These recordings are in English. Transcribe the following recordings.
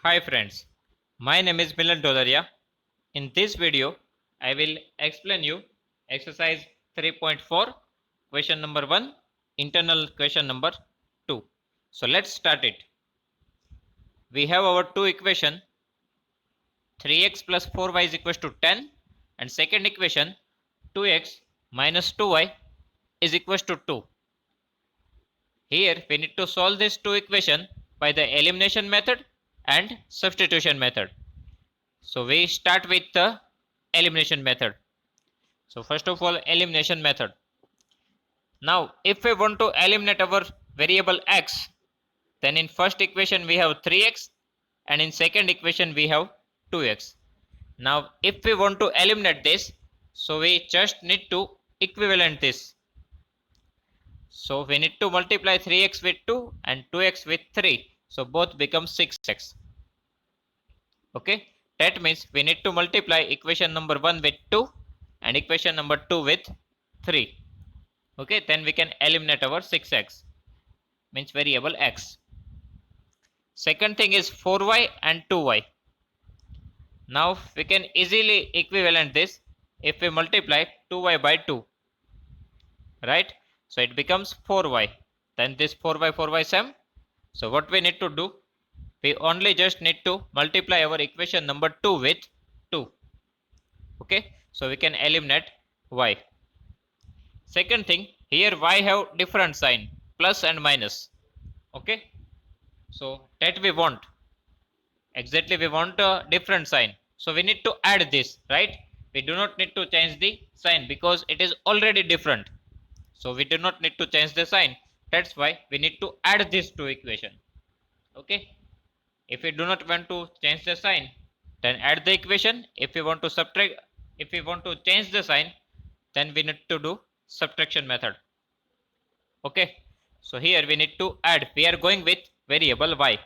Hi friends, my name is Milan Dolaria. In this video, I will explain you exercise 3.4 question number 1, internal question number 2. So let's start it. We have our two equation 3x plus 4y is equals to 10 and second equation 2x minus 2y is equals to 2. Here we need to solve these two equation by the elimination method and substitution method. So we start with the elimination method. So first of all, elimination method. Now if we want to eliminate our variable x, then in first equation we have 3x and in second equation we have 2x. Now if we want to eliminate this, so we just need to equivalent this. So we need to multiply 3x with 2 and 2x with 3. So both become 6x. Okay, that means we need to multiply equation number 1 with 2 and equation number 2 with 3. Okay, then we can eliminate our 6x, means variable x. Second thing is 4y and 2y. Now we can easily equivalent this if we multiply 2y by 2, right? So it becomes 4y. Then this 4y same. So what we need to do, we only just need to multiply our equation number 2 with 2. Okay, so we can eliminate y. Second thing, here y have different sign, plus and minus. Okay, so that we want, exactly we want a different sign, so we need to add this, right? We do not need to change the sign because it is already different, so we do not need to change the sign. That's why we need to add this to equation. Okay, if we do not want to change the sign, then add the equation. If we want to subtract, if we want to change the sign, then we need to do subtraction method. Okay, so here we need to add, we are going with variable y.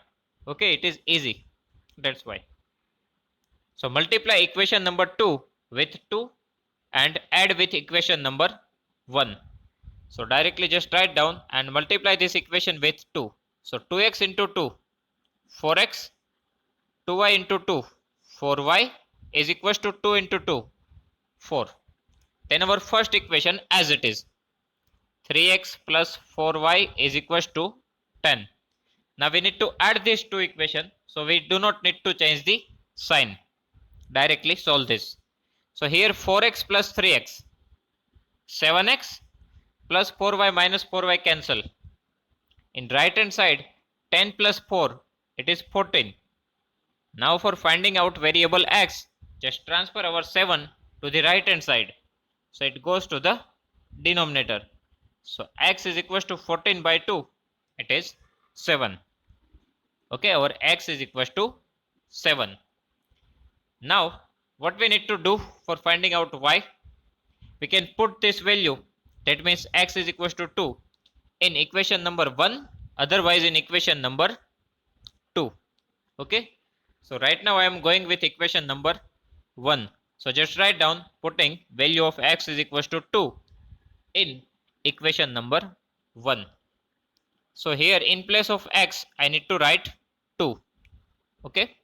Okay, it is easy, that's why. So multiply equation number 2 with 2 and add with equation number 1. So directly just write down and multiply this equation with 2. So 2x into 2, 4x, 2y into 2, 4y is equals to 2 into 2, 4. Then our first equation as it is, 3x plus 4y is equals to 10. Now we need to add these two equations, so we do not need to change the sign. Directly solve this. So here 4x plus 3x, 7x plus 4y minus 4y cancel. In right hand side, 10 plus 4, it is 14. Now for finding out variable x, just transfer our 7 to the right hand side. So it goes to the denominator. So x is equals to 14 by 2, it is 7. Okay, our x is equals to 7. Now what we need to do for finding out y, we can put this value, that means x is equals to 2 in equation number 1, otherwise in equation number 2. Okay, so right now I am going with equation number 1. So just write down putting value of x is equals to 2 in equation number 1. So here in place of x I need to write 2. Okay,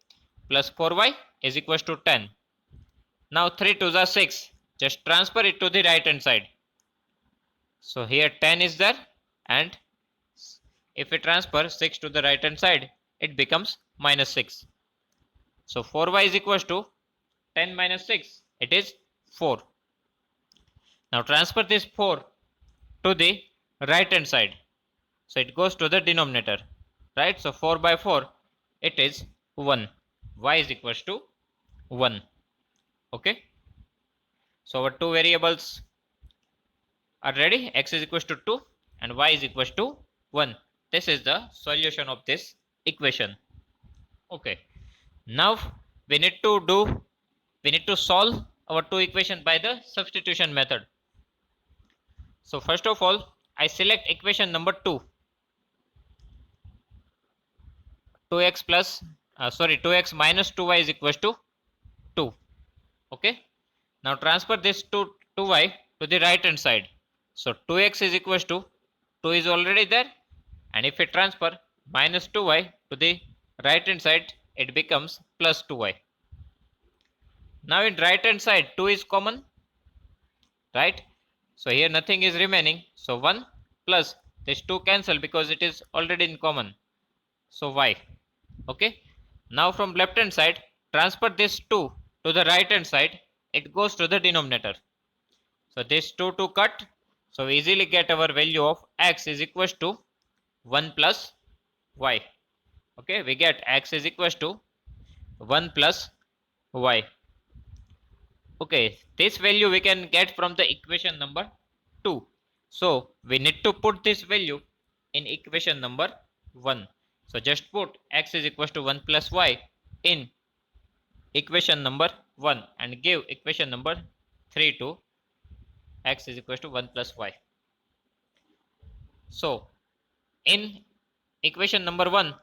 plus 4y is equals to 10. Now 3 2s are 6, just transfer it to the right hand side. So here 10 is there, and if we transfer 6 to the right hand side, it becomes minus 6. So 4y is equals to 10 minus 6, it is 4. Now transfer this 4 to the right hand side, so it goes to the denominator, right? So 4 by 4, it is 1. Y is equals to 1. Okay, so our two variables are ready. X is equals to 2 and y is equals to 1. This is the solution of this equation. Okay, now we need to solve our two equations by the substitution method. So first of all, I select equation number 2, 2x minus 2y is equals to 2. Okay, now transfer this to 2y to the right hand side. So 2x is equals to 2 is already there, and if we transfer minus 2y to the right hand side, it becomes plus 2y. Now in right hand side 2 is common, right? So here nothing is remaining. So 1 plus this 2 cancel because it is already in common. So y. Okay. Now from left hand side transfer this 2 to the right hand side. It goes to the denominator. So this 2 to cut. So we easily get our value of x is equals to 1 plus y. Okay. We get x is equals to 1 plus y. Okay, this value we can get from the equation number 2. So we need to put this value in equation number 1. So just put x is equals to 1 plus y in equation number 1 and give equation number 3 to x is equals to 1 plus y. So in equation number 1,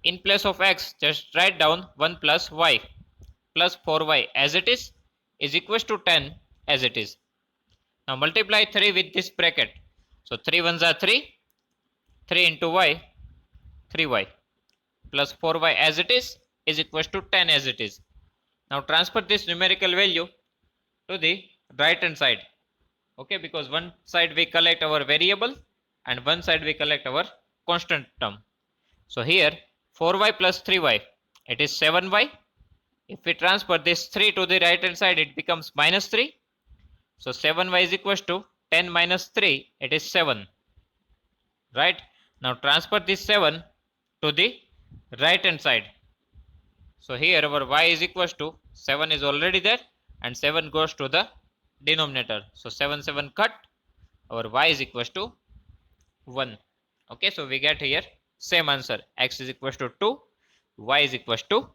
in place of x, just write down 1 plus y plus 4y as it is equals to 10 as it is. Now multiply 3 with this bracket. So 3 ones are 3, 3 into y, 3y plus 4y as it is equals to 10 as it is. Now transfer this numerical value to the right hand side. Okay, because one side we collect our variable and one side we collect our constant term. So here 4y plus 3y, it is 7y. If we transfer this 3 to the right hand side, it becomes minus 3. So 7y is equals to 10 minus 3, it is 7. Right? Now transfer this 7 to the right hand side. So here our y is equals to 7 is already there and 7 goes to the denominator. So 7 7 cut, our y is equals to 1. Okay, so we get here same answer, x is equals to 2, y is equals to